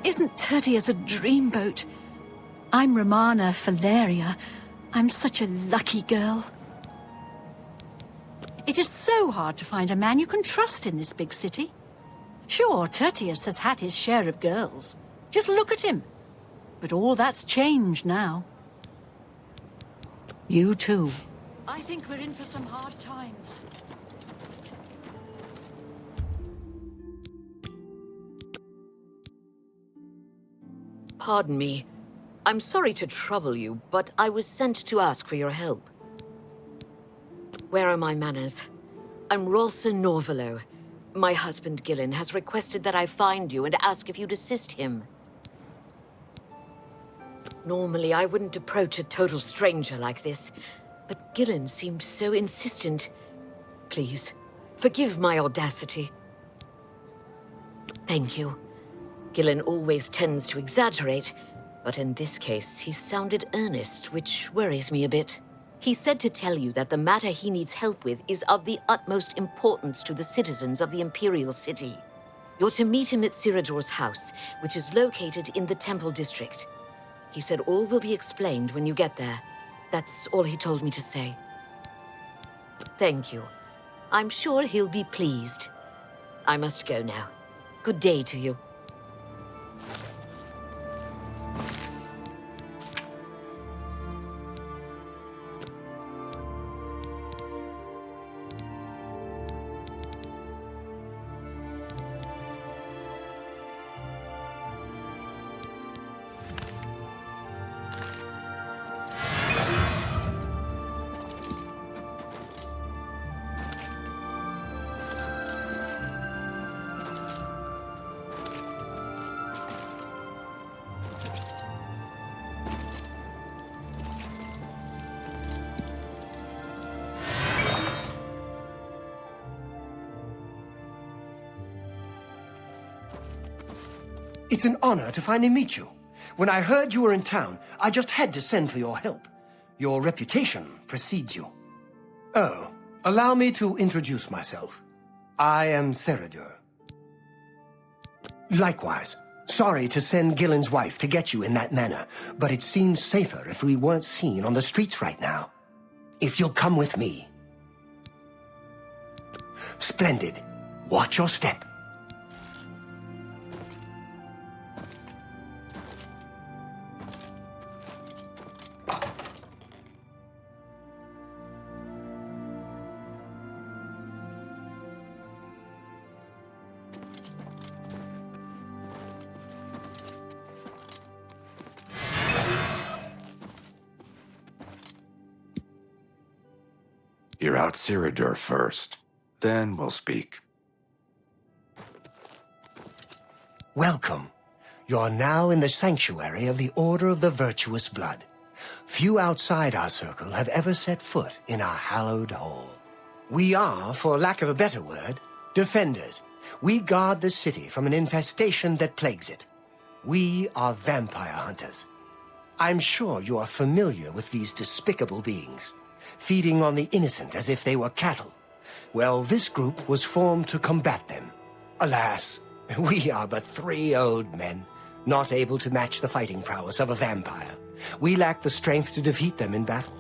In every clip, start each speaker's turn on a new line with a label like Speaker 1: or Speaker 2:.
Speaker 1: Isn't Tertius a dreamboat? I'm Romana Valeria. I'm such a lucky girl. It is so hard to find a man you can trust in this big city. Sure, Tertius has had his share of girls. Just look at him. But all that's changed now. You too. I think we're in for some hard times.
Speaker 2: Pardon me. I'm sorry to trouble you, but I was sent to ask for your help. Where are my manners? I'm Rolsa Norvalo. My husband, Gillen, has requested that I find you and ask if you'd assist him. Normally, I wouldn't approach a total stranger like this, but Gillen seemed so insistent. Please, forgive my audacity. Thank you. Gillen always tends to exaggerate, but in this case, he sounded earnest, which worries me a bit. He said to tell you that the matter he needs help with is of the utmost importance to the citizens of the Imperial City. You're to meet him at Ciridor's house, which is located in the Temple District. He said all will be explained when you get there. That's all he told me to say. Thank you. I'm sure he'll be pleased. I must go now. Good day to you.
Speaker 3: It's an honor to finally meet you. When I heard you were in town, I just had to send for your help. Your reputation precedes you. Oh, allow me to introduce myself. I am Ciridor. Likewise, sorry to send Gillen's wife to get you in that manner, but it seems safer if we weren't seen on the streets right now. If you'll come with me. Splendid. Watch your step.
Speaker 4: Hear out Ciridor first. Then we'll speak.
Speaker 3: Welcome. You're now in the sanctuary of the Order of the Virtuous Blood. Few outside our circle have ever set foot in our hallowed hall. We are, for lack of a better word, defenders. We guard the city from an infestation that plagues it. We are vampire hunters. I'm sure you are familiar with these despicable beings, feeding on the innocent as if they were cattle. Well, this group was formed to combat them. Alas, we are but 3 old men, not able to match the fighting prowess of a vampire. We lack the strength to defeat them in battle.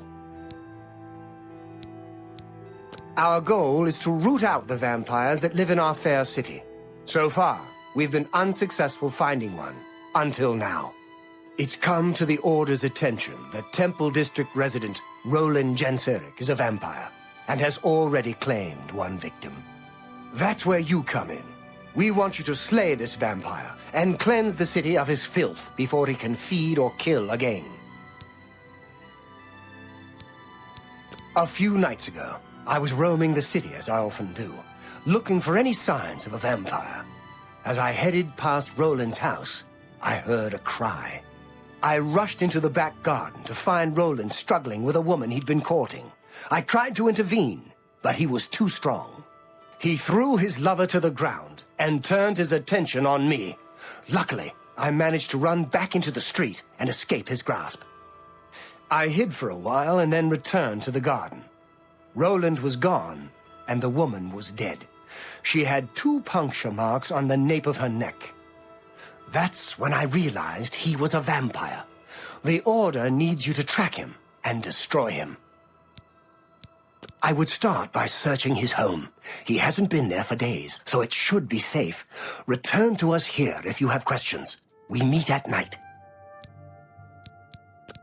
Speaker 3: Our goal is to root out the vampires that live in our fair city. So far, we've been unsuccessful finding one, until now. It's come to the Order's attention that Temple District resident Roland Genseric is a vampire, and has already claimed one victim. That's where you come in. We want you to slay this vampire, and cleanse the city of his filth before he can feed or kill again. A few nights ago, I was roaming the city as I often do, looking for any signs of a vampire. As I headed past Roland's house, I heard a cry. I rushed into the back garden to find Roland struggling with a woman he'd been courting. I tried to intervene, but he was too strong. He threw his lover to the ground and turned his attention on me. Luckily, I managed to run back into the street and escape his grasp. I hid for a while and then returned to the garden. Roland was gone, and the woman was dead. She had 2 puncture marks on the nape of her neck. That's when I realized he was a vampire. The Order needs you to track him and destroy him. I would start by searching his home. He hasn't been there for days, so it should be safe. Return to us here if you have questions. We meet at night.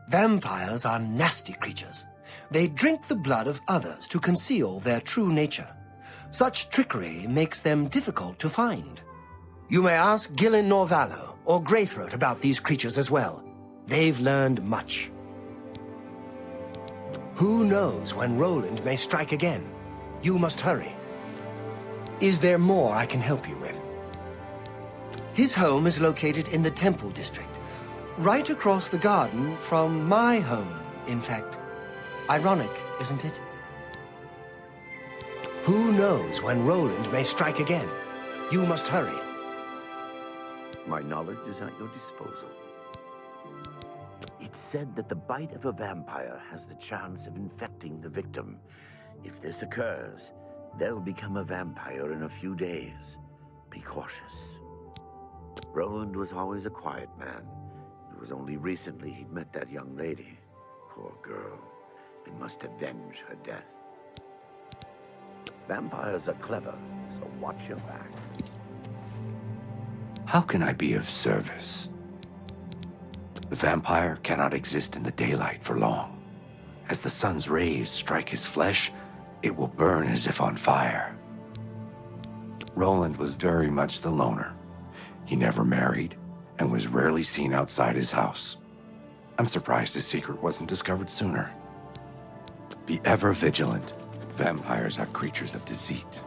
Speaker 3: Vampires are nasty creatures. They drink the blood of others to conceal their true nature. Such trickery makes them difficult to find. You may ask Gillen Norvallo or Greythroat about these creatures as well. They've learned much. Who knows when Roland may strike again? You must hurry. Is there more I can help you with? His home is located in the Temple District, right across the garden from my home, in fact. Ironic, isn't it? Who knows when Roland may strike again? You must hurry.
Speaker 5: My knowledge is at your disposal. It's said that the bite of a vampire has the chance of infecting the victim. If this occurs, they'll become a vampire in a few days. Be cautious. Roland was always a quiet man. It was only recently he'd met that young lady. Poor girl. They must avenge her death. Vampires are clever, so watch your back.
Speaker 4: How can I be of service? The vampire cannot exist in the daylight for long. As the sun's rays strike his flesh, it will burn as if on fire. Roland was very much the loner. He never married and was rarely seen outside his house. I'm surprised his secret wasn't discovered sooner. Be ever vigilant. Vampires are creatures of deceit.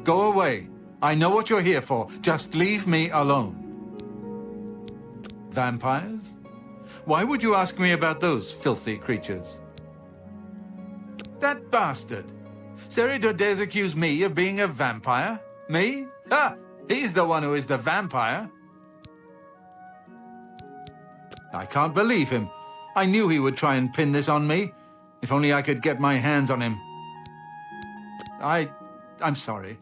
Speaker 6: Go away. I know what you're here for. Just leave me alone. Vampires? Why would you ask me about those filthy creatures? That bastard! Seridor dares accuse me of being a vampire? Me? Ha! He's the one who is the vampire. I can't believe him. I knew he would try and pin this on me. If only I could get my hands on him. I'm sorry.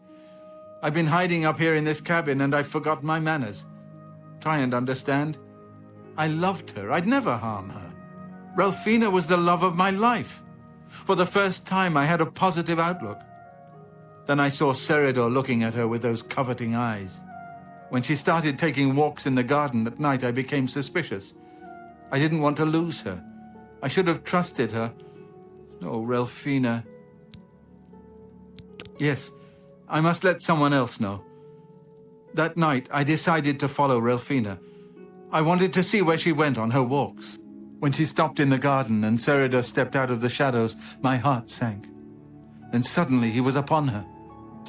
Speaker 6: I've been hiding up here in this cabin and I've forgotten my manners. Try and understand. I loved her. I'd never harm her. Ralphina was the love of my life. For the first time, I had a positive outlook. Then I saw Seridor looking at her with those coveting eyes. When she started taking walks in the garden at night, I became suspicious. I didn't want to lose her. I should have trusted her. Oh, Ralphina. Yes, I must let someone else know. That night, I decided to follow Ralphina. I wanted to see where she went on her walks. When she stopped in the garden and Seridor stepped out of the shadows, my heart sank. Then suddenly he was upon her.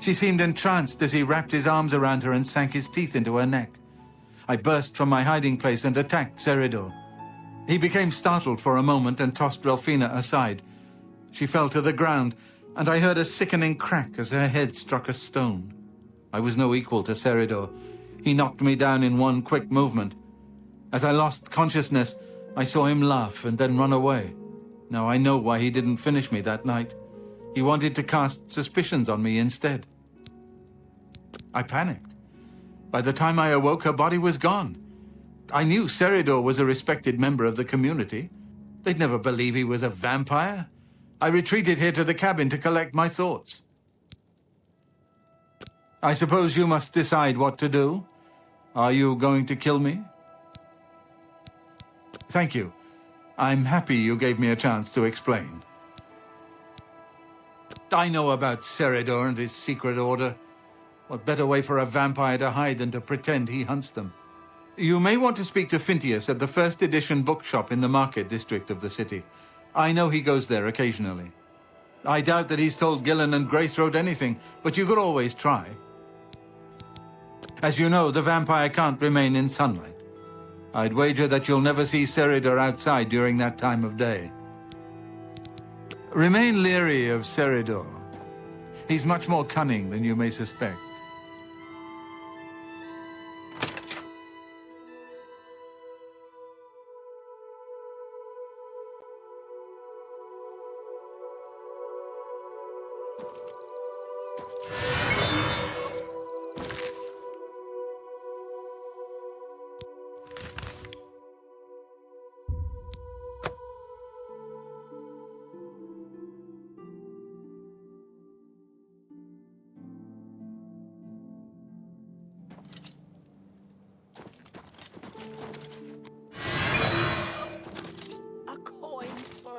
Speaker 6: She seemed entranced as he wrapped his arms around her and sank his teeth into her neck. I burst from my hiding place and attacked Seridor. He became startled for a moment and tossed Ralphina aside. She fell to the ground, and I heard a sickening crack as her head struck a stone. I was no equal to Seridor. He knocked me down in one quick movement. As I lost consciousness, I saw him laugh and then run away. Now I know why he didn't finish me that night. He wanted to cast suspicions on me instead. I panicked. By the time I awoke, her body was gone. I knew Seridor was a respected member of the community. They'd never believe he was a vampire. I retreated here to the cabin to collect my thoughts. I suppose you must decide what to do. Are you going to kill me? Thank you. I'm happy you gave me a chance to explain. I know about Seridor and his secret order. What better way for a vampire to hide than to pretend he hunts them? You may want to speak to Phintius at the first edition bookshop in the market district of the city. I know he goes there occasionally. I doubt that he's told Gillen and Greythroat anything, but you could always try. As you know, the vampire can't remain in sunlight. I'd wager that you'll never see Seridor outside during that time of day. Remain leery of Seridor. He's much more cunning than you may suspect.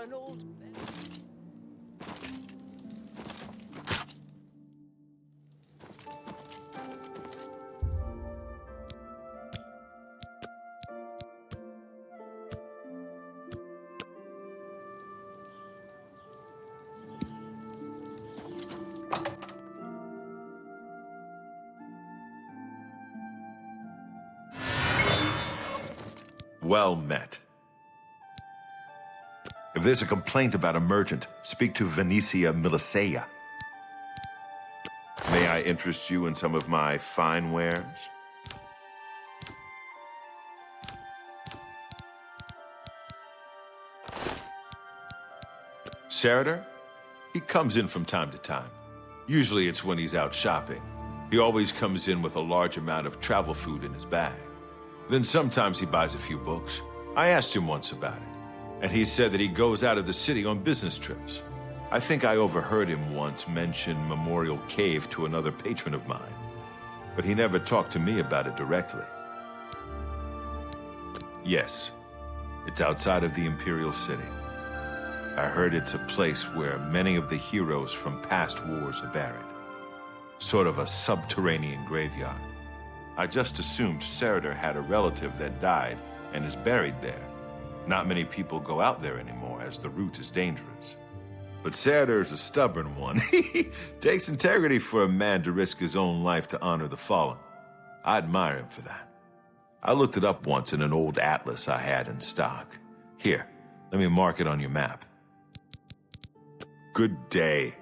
Speaker 2: An old man.
Speaker 7: Well met. If there's a complaint about a merchant, speak to Venetia Milicea. May I interest you in some of my fine wares? Seridor? He comes in from time to time. Usually it's when he's out shopping. He always comes in with a large amount of travel food in his bag. Then sometimes he buys a few books. I asked him once about it, and he said that he goes out of the city on business trips. I think I overheard him once mention Memorial Cave to another patron of mine, but he never talked to me about it directly. Yes, it's outside of the Imperial City. I heard it's a place where many of the heroes from past wars are buried. Sort of a subterranean graveyard. I just assumed Seridor had a relative that died and is buried there. Not many people go out there anymore, as the route is dangerous. But Saradar's a stubborn one. Takes integrity for a man to risk his own life to honor the fallen. I admire him for that. I looked it up once in an old atlas I had in stock. Here, let me mark it on your map. Good day.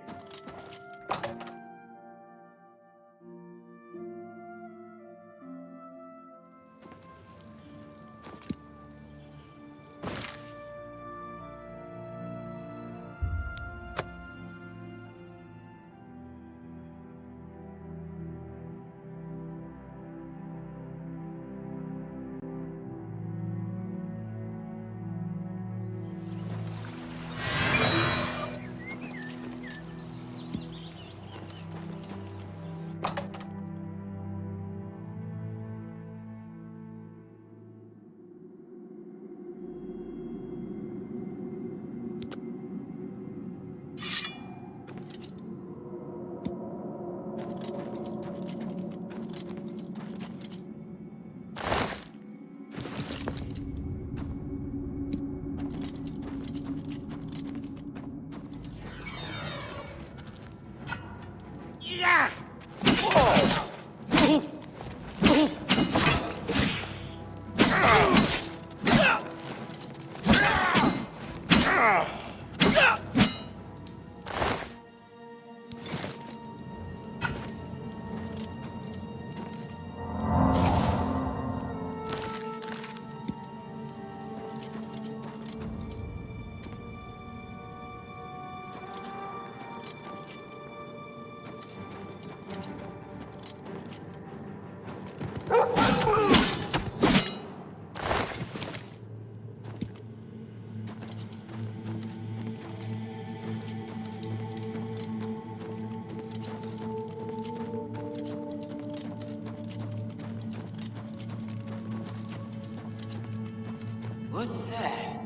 Speaker 8: What's that?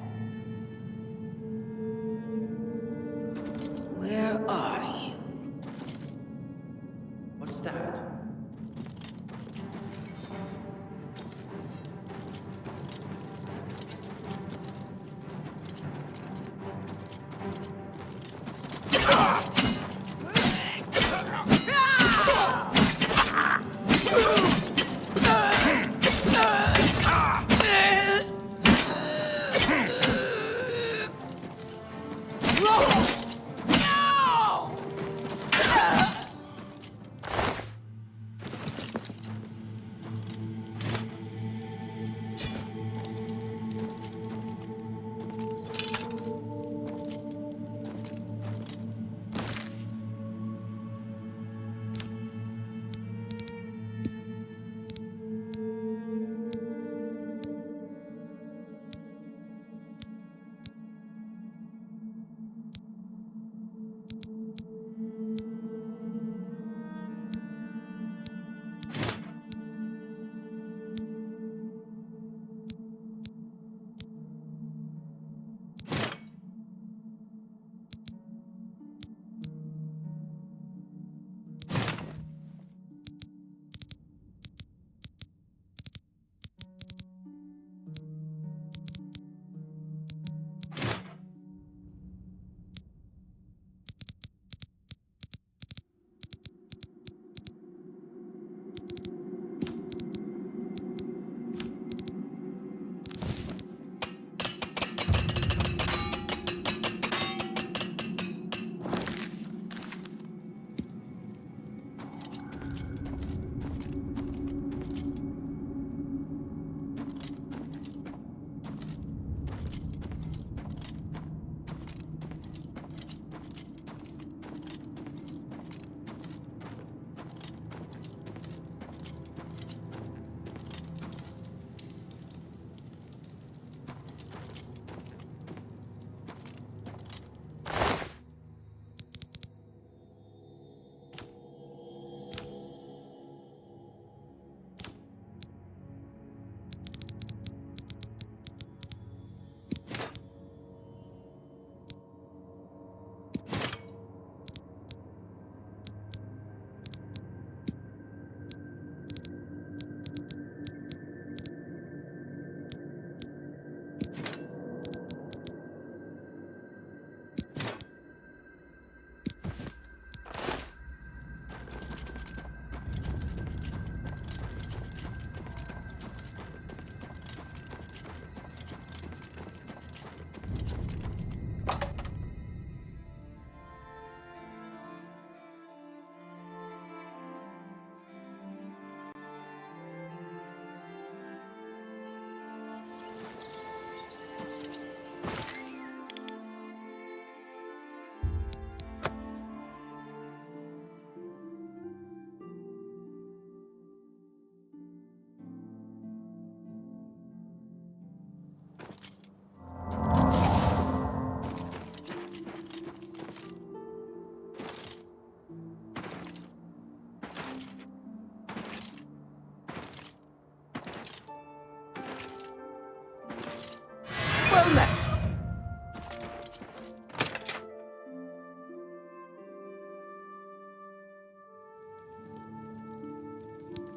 Speaker 8: Where are you? What's that?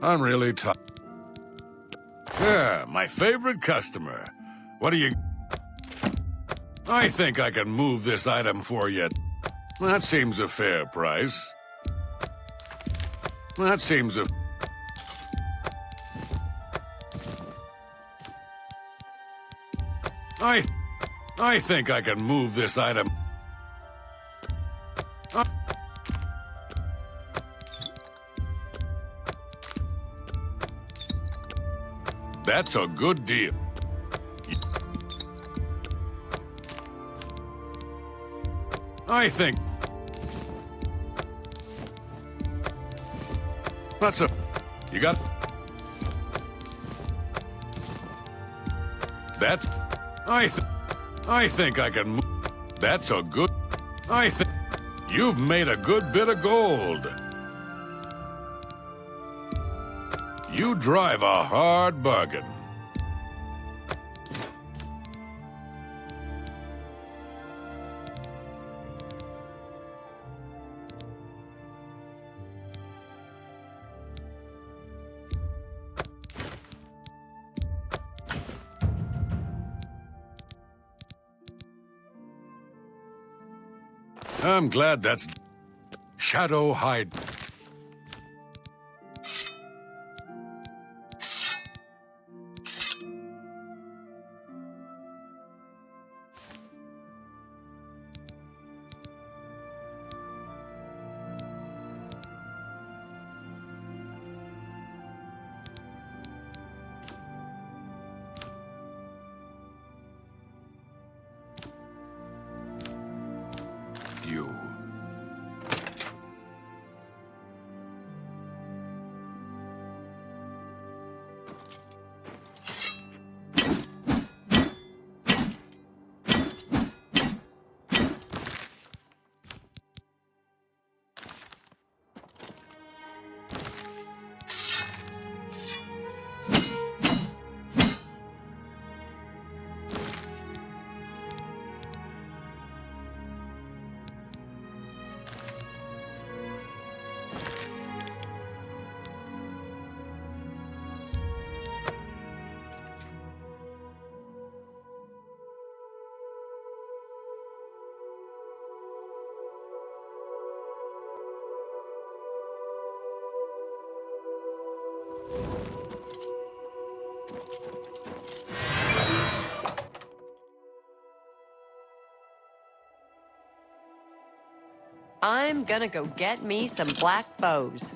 Speaker 9: I'm really tired. Yeah, my favorite customer. What do you... I think I can move this item for you. That seems a fair price. That seems a... I think I can move this item. That's a good deal. I think... That's a... You got... That's... I think I can... That's a good... I think... You've made a good bit of gold. You drive a hard bargain. I'm glad that's... Shadow hide... You...
Speaker 10: I'm gonna go get me some black bows.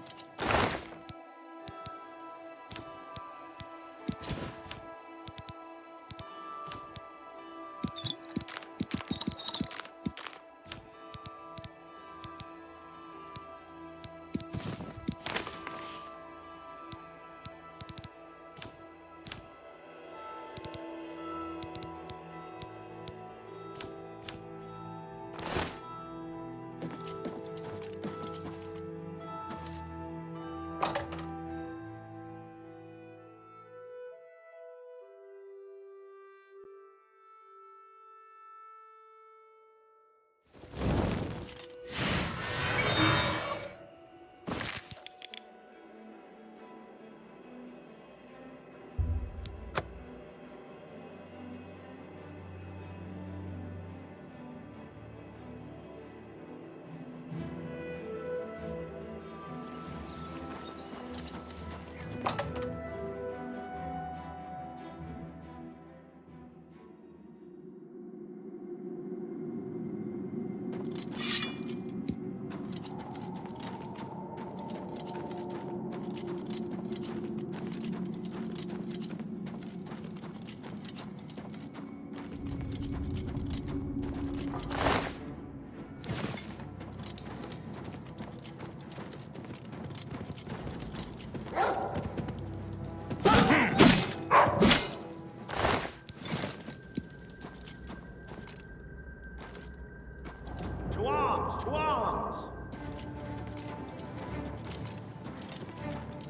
Speaker 8: To arms!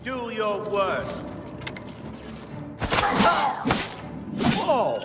Speaker 8: Do your worst. Whoa!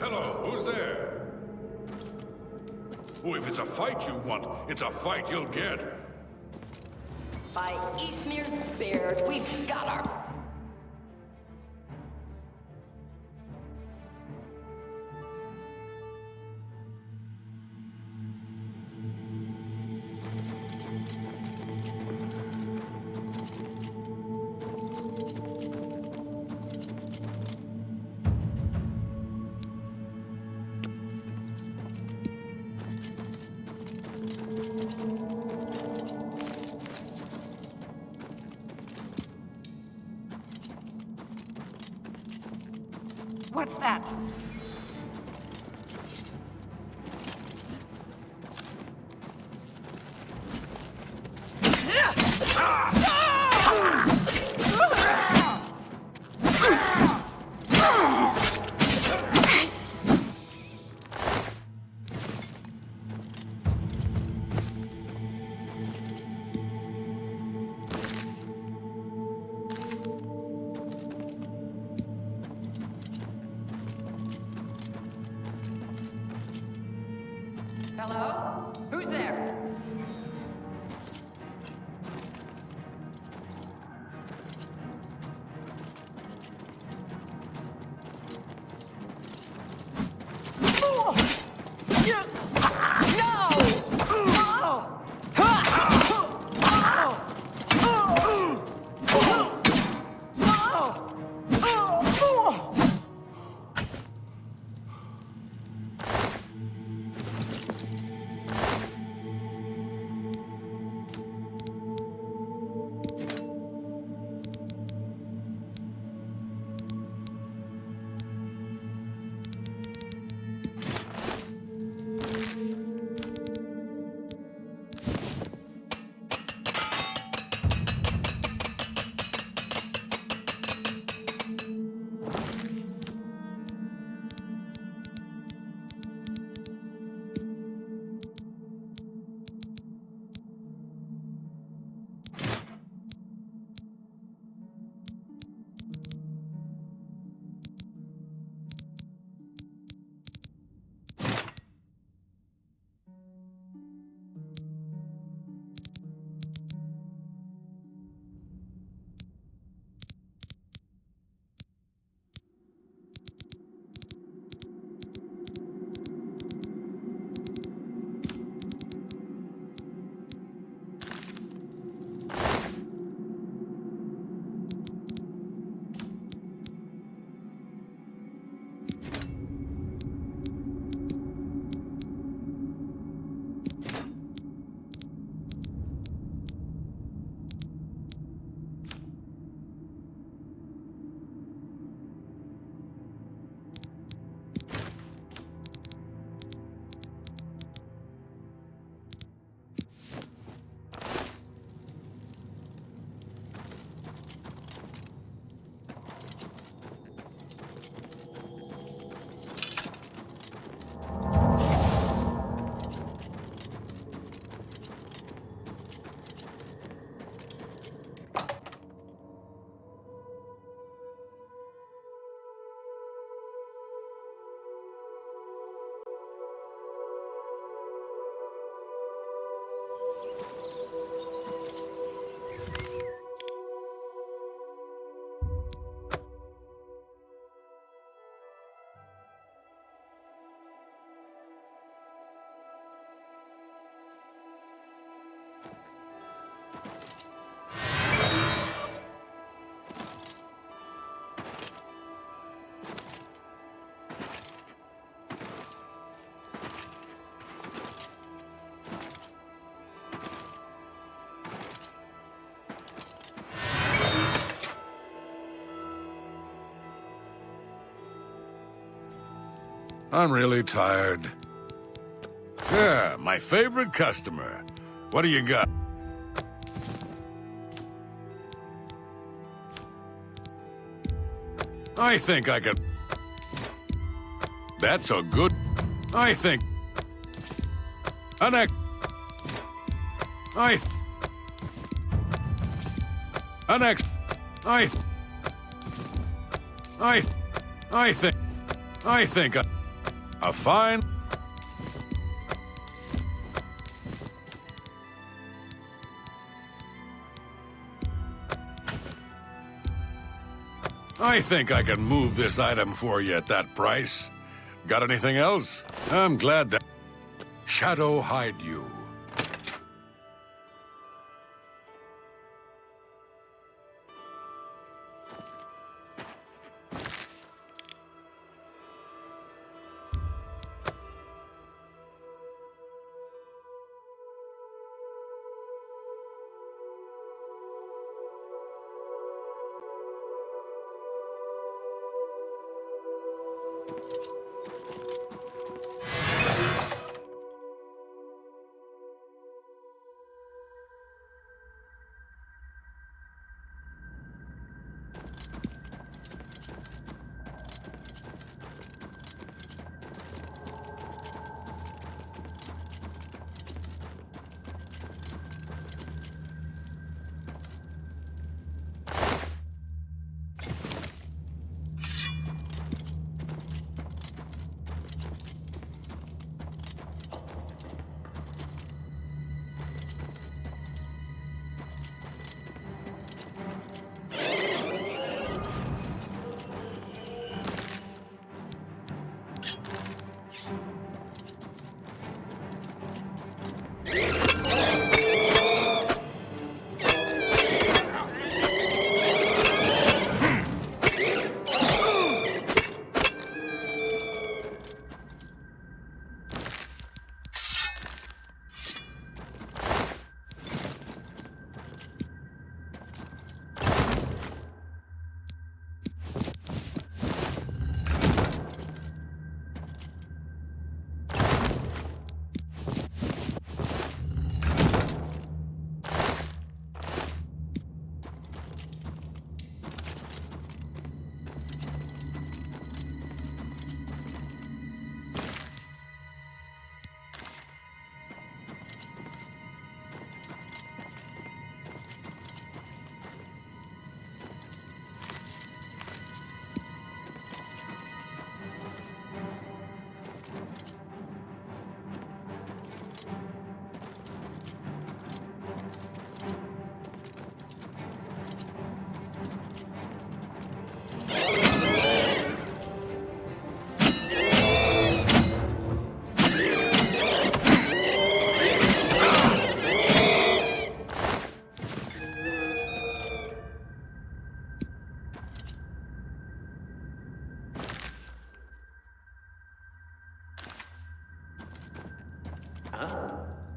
Speaker 9: Hello, who's there? Oh, if it's a fight you want, it's a fight you'll get.
Speaker 10: By Eastmere's beard, we've got our...
Speaker 1: What's that?
Speaker 10: Hello? Who's there?
Speaker 9: I'm really tired. Yeah, my favorite customer. What do you got? I think I could... That's a good... I think... An ex... I... An ex... I think... I think... A fine... I think I can move this item for you at that price. Got anything else? I'm glad to... Shadow hide you.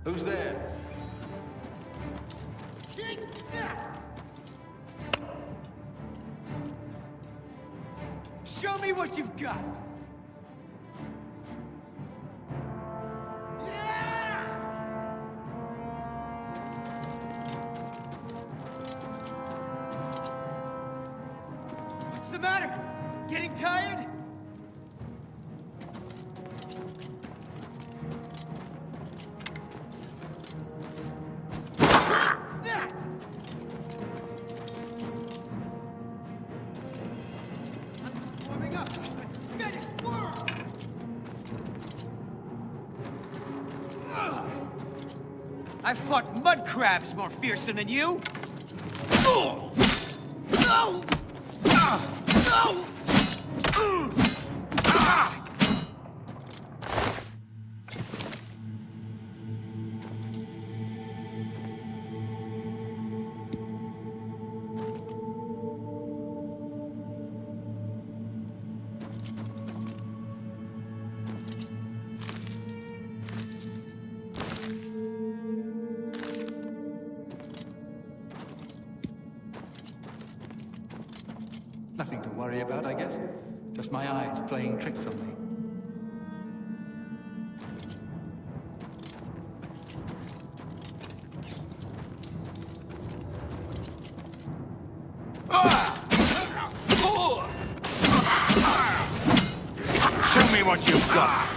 Speaker 6: Who's there?
Speaker 8: Show me what you've got! What's the matter? Getting tired? I've fought mud crabs more fearsome than you! No! No! No!
Speaker 6: Nothing to worry about, I guess. Just my eyes playing tricks on me.
Speaker 8: Show me what you've got!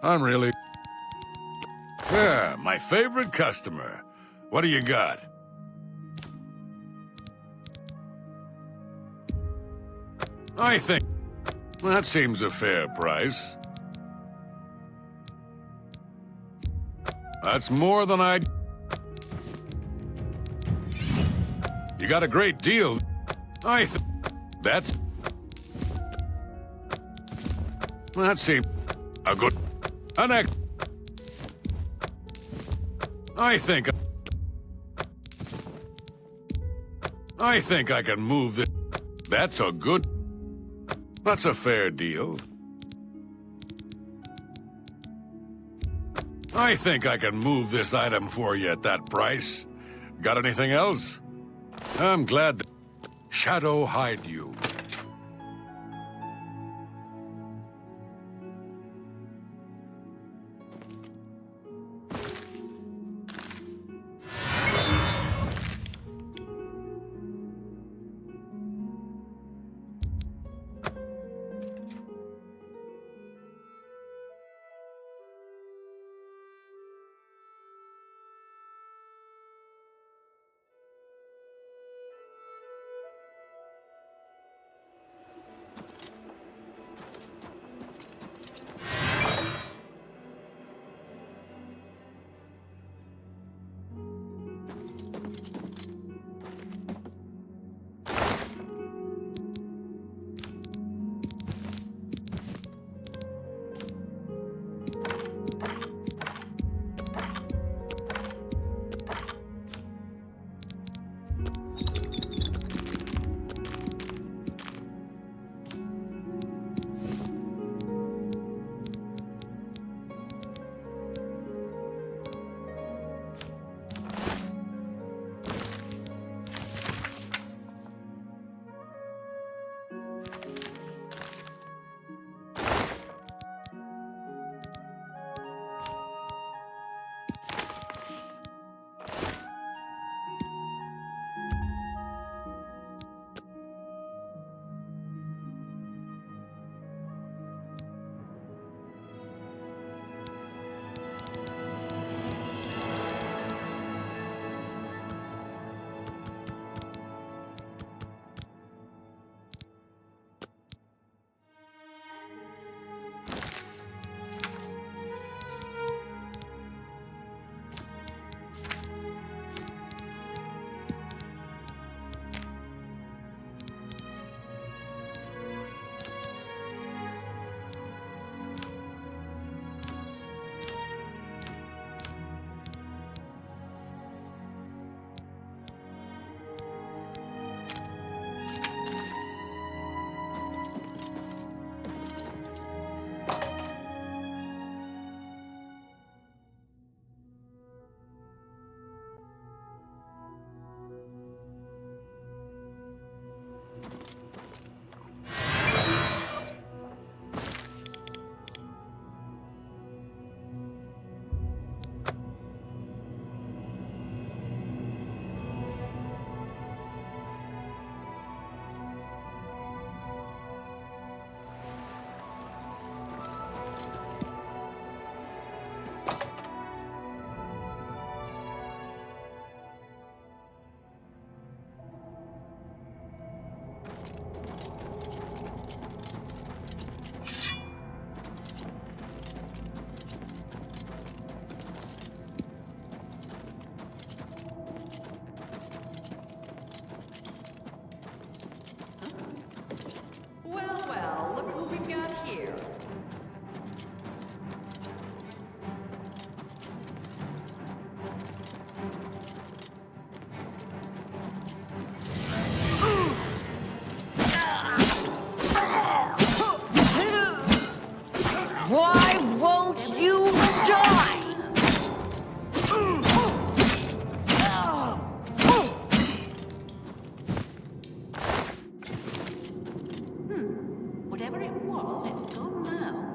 Speaker 9: I'm really... Yeah, my favorite customer. What do you got? I think... That seems a fair price. That's more than I'd... You got a great deal. That's... That seems... a good... I think I can move this. That's a good... That's a fair deal. I think I can move this item for you at that price. Got anything else? I'm glad that Shadow hide you.
Speaker 10: Why won't you die?
Speaker 1: Whatever it was, it's gone now.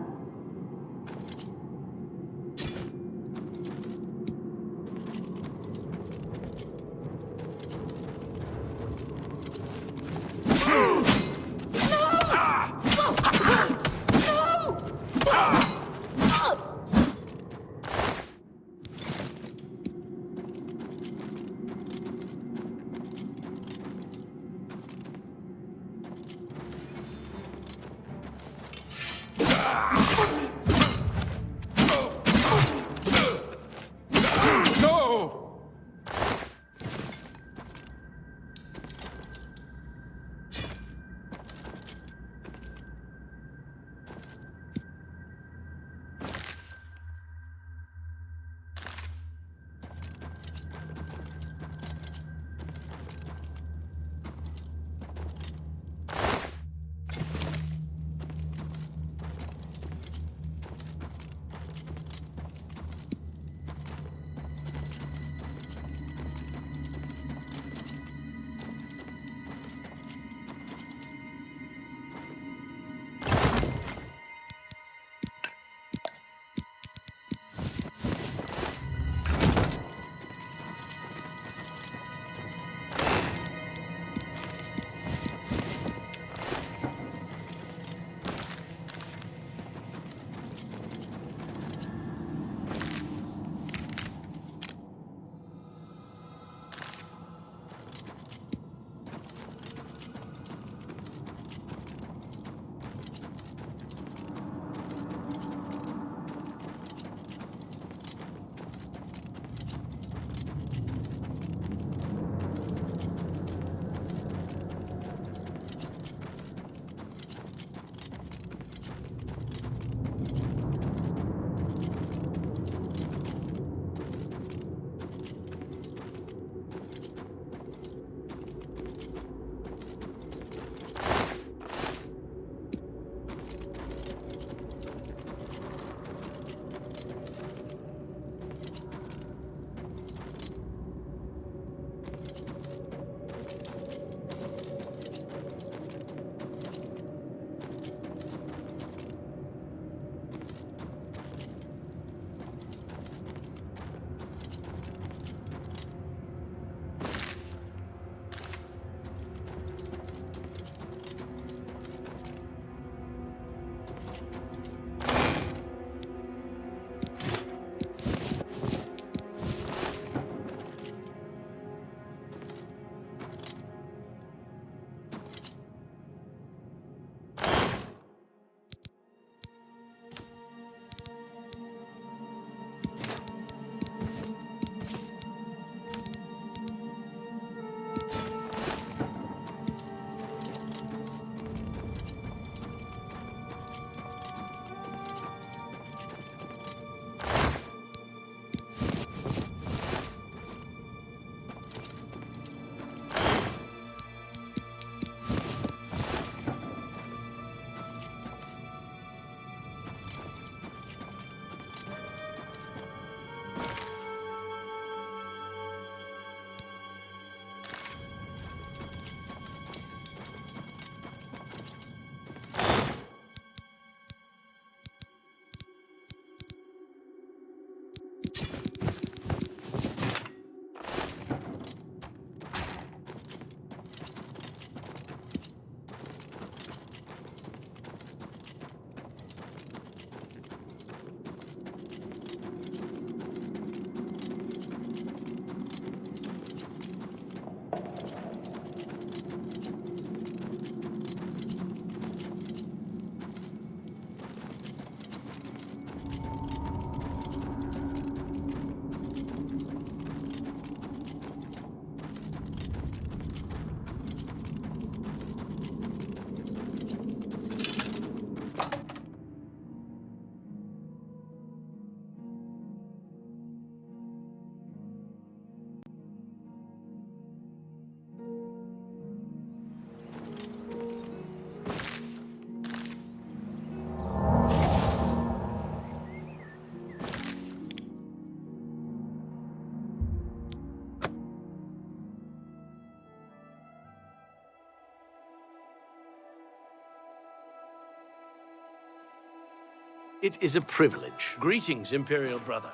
Speaker 11: It is a privilege. Greetings, Imperial brother.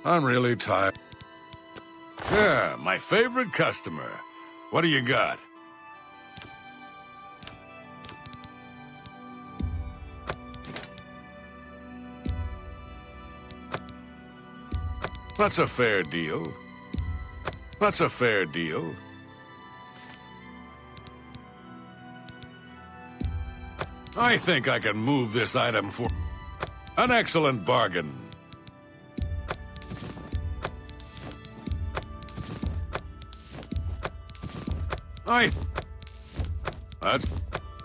Speaker 9: I'm really tired. Yeah, my favorite customer. What do you got? That's a fair deal. That's a fair deal. I think I can move this item for an excellent bargain.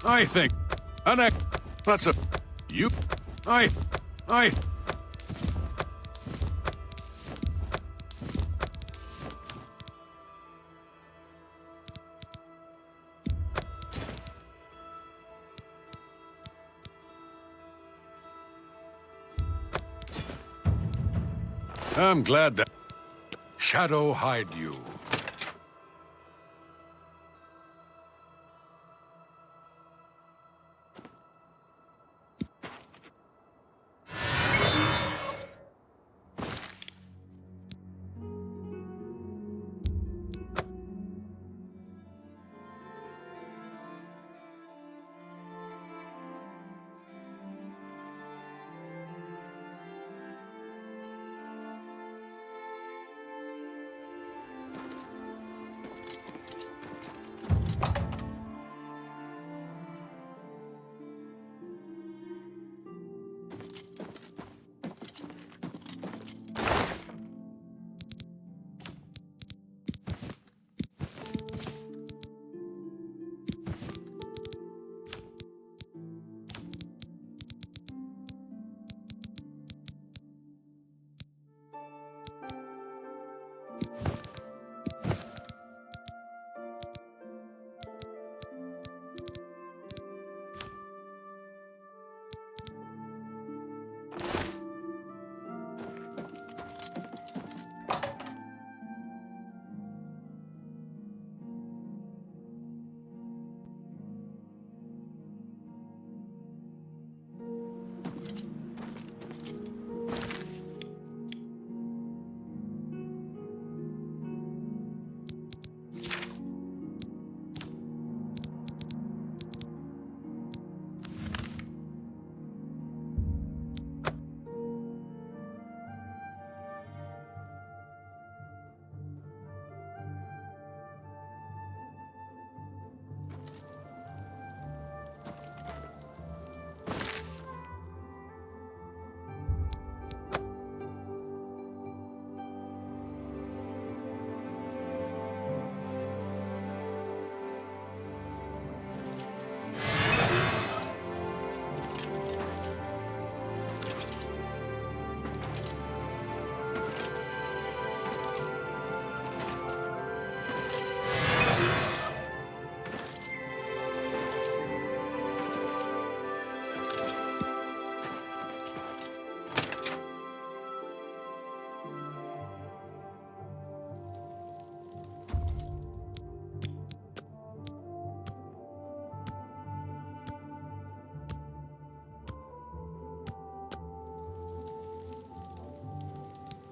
Speaker 9: I think, that's a, you, I'm glad that shadow hide you.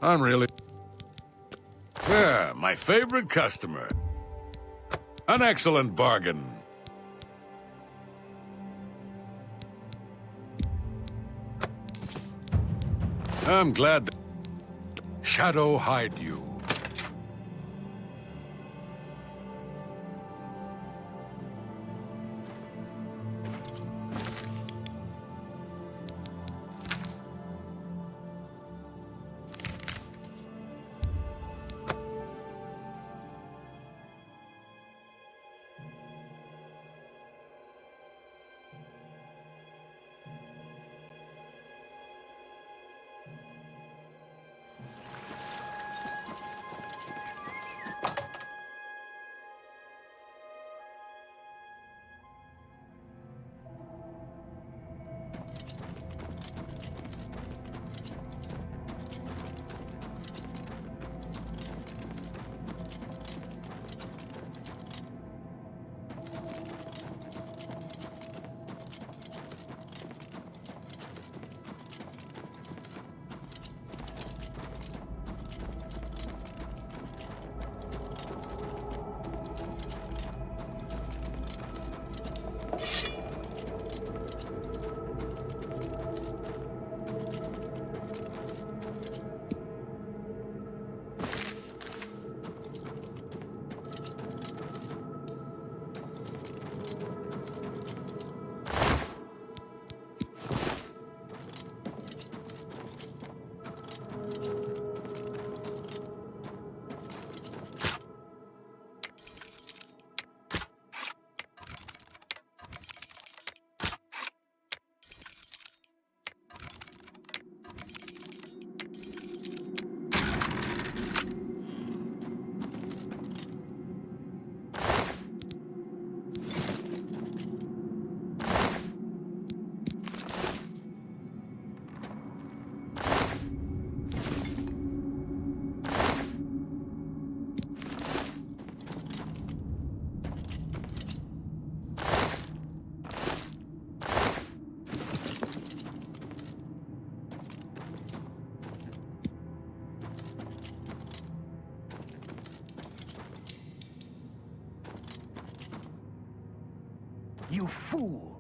Speaker 9: I'm really... Yeah, my favorite customer. An excellent bargain. I'm glad that shadow hide you.
Speaker 3: You fool!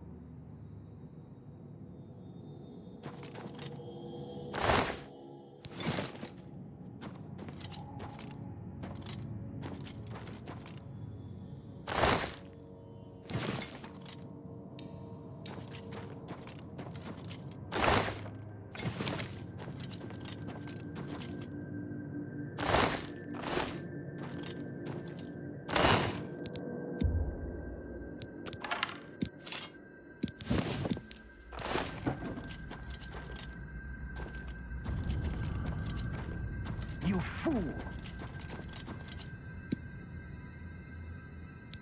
Speaker 3: You fool!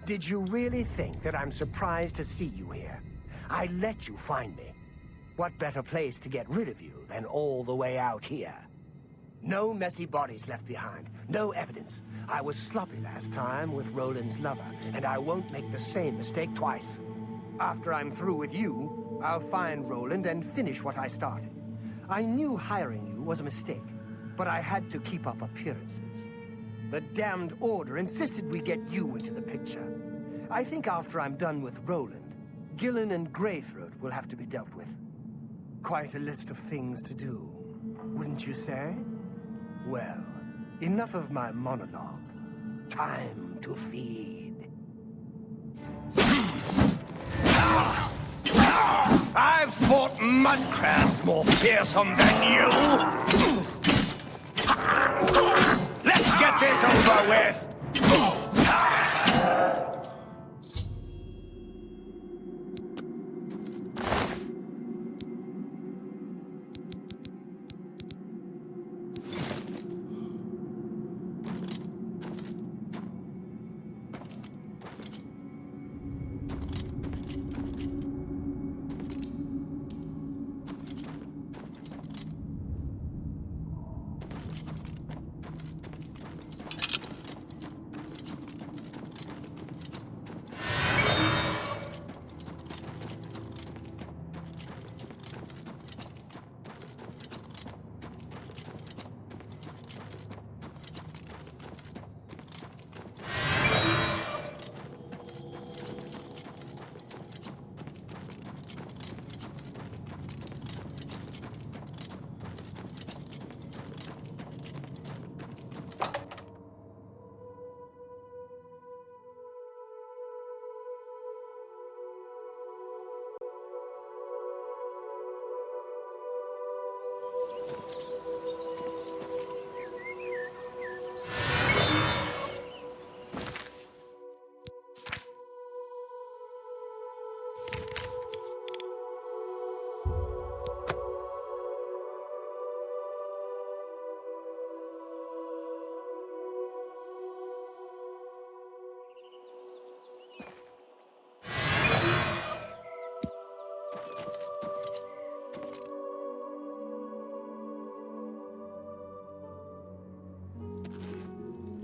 Speaker 3: Did you really think that I'm surprised to see you here? I let you find me. What better place to get rid of you than all the way out here? No messy bodies left behind, no evidence. I was sloppy last time with Roland's lover, and I won't make the same mistake twice. After I'm through with you, I'll find Roland and finish what I started. I knew hiring you was a mistake, but I had to keep up appearances. The damned Order insisted we get you into the picture. I think after I'm done with Roland, Gillen and Greythroat will have to be dealt with. Quite a list of things to do, wouldn't you say? Well, enough of my monologue. Time to feed.
Speaker 12: I've fought mud crabs more fearsome than you! Let's get this over with!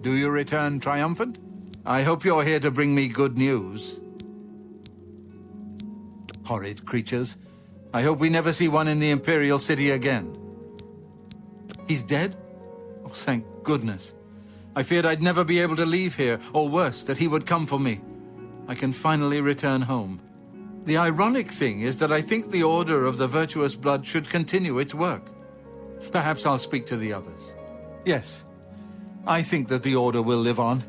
Speaker 6: Do you return triumphant? I hope you're here to bring me good news. Horrid creatures. I hope we never see one in the Imperial City again. He's dead? Oh, thank goodness. I feared I'd never be able to leave here, or worse, that he would come for me. I can finally return home. The ironic thing is that I think the Order of the Virtuous Blood should continue its work. Perhaps I'll speak to the others. Yes, I think that the Order will live on.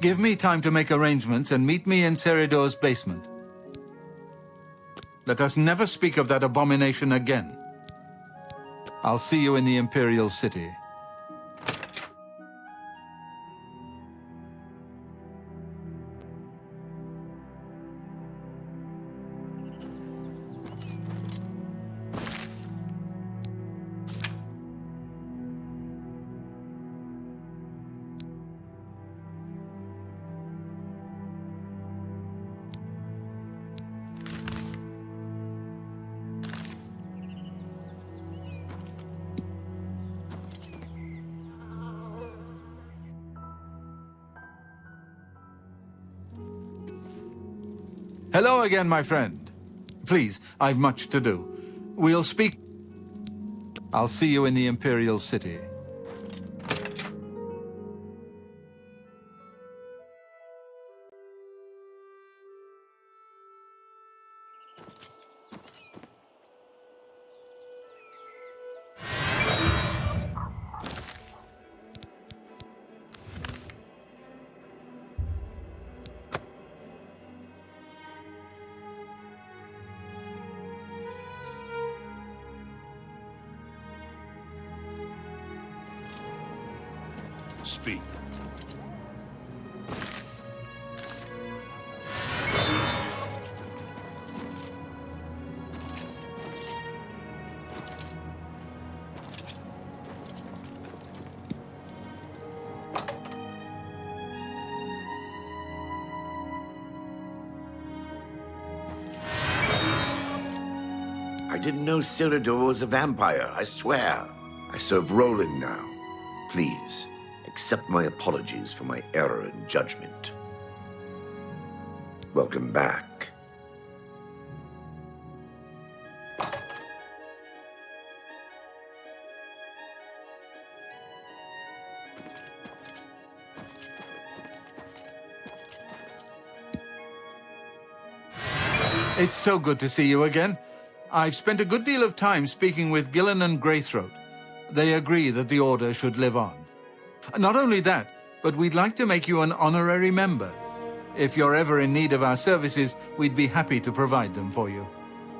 Speaker 6: Give me time to make arrangements and meet me in Seridor's basement. Let us never speak of that abomination again. I'll see you in the Imperial City. Hello again, my friend. Please, I've much to do. We'll speak. I'll see you in the Imperial City.
Speaker 9: Speak.
Speaker 5: I didn't know Cyrodiil was a vampire, I swear. I serve Roland now. Please, accept my apologies for my error in judgment. Welcome back.
Speaker 6: It's so good to see you again. I've spent a good deal of time speaking with Gillen and Greythroat. They agree that the Order should live on. Not only that, but we'd like to make you an honorary member. If you're ever in need of our services, we'd be happy to provide them for you.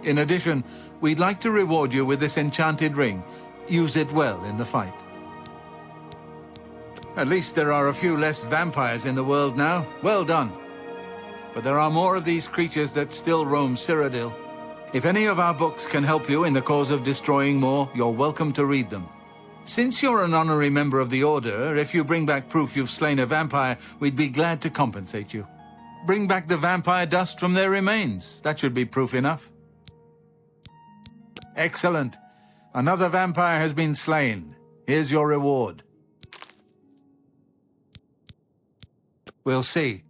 Speaker 6: In addition, we'd like to reward you with this enchanted ring. Use it well in the fight. At least there are a few less vampires in the world now. Well done. But there are more of these creatures that still roam Cyrodiil. If any of our books can help you in the cause of destroying more, you're welcome to read them. Since you're an honorary member of the Order, if you bring back proof you've slain a vampire, we'd be glad to compensate you. Bring back the vampire dust from their remains. That should be proof enough. Excellent. Another vampire has been slain. Here's your reward. We'll see.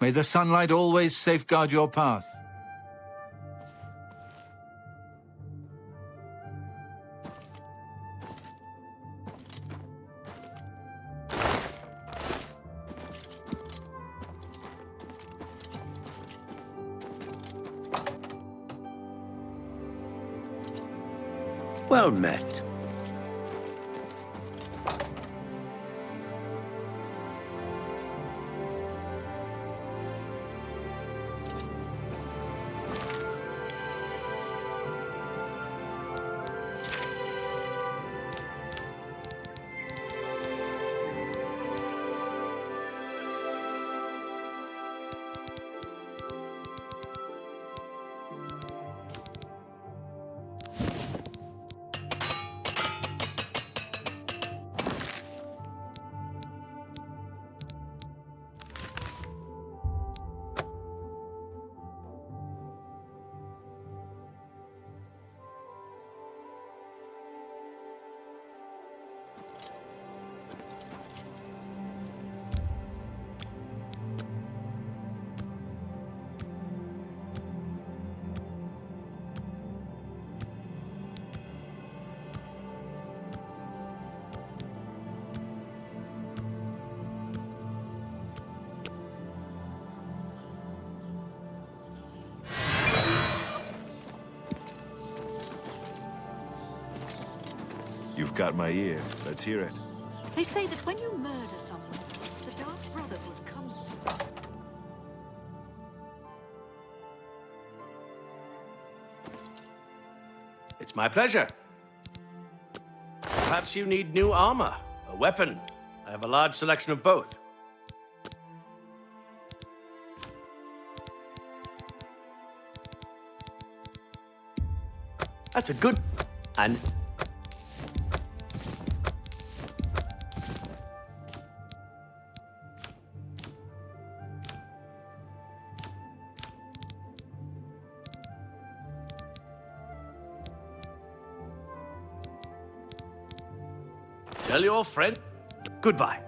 Speaker 6: May the sunlight always safeguard your path.
Speaker 5: Well met.
Speaker 7: You've got my ear. Let's hear it.
Speaker 1: They say that when you murder someone, the Dark Brotherhood comes to you.
Speaker 11: It's my pleasure. Perhaps you need new armor, a weapon. I have a large selection of both. That's a good... and... Tell your friend goodbye.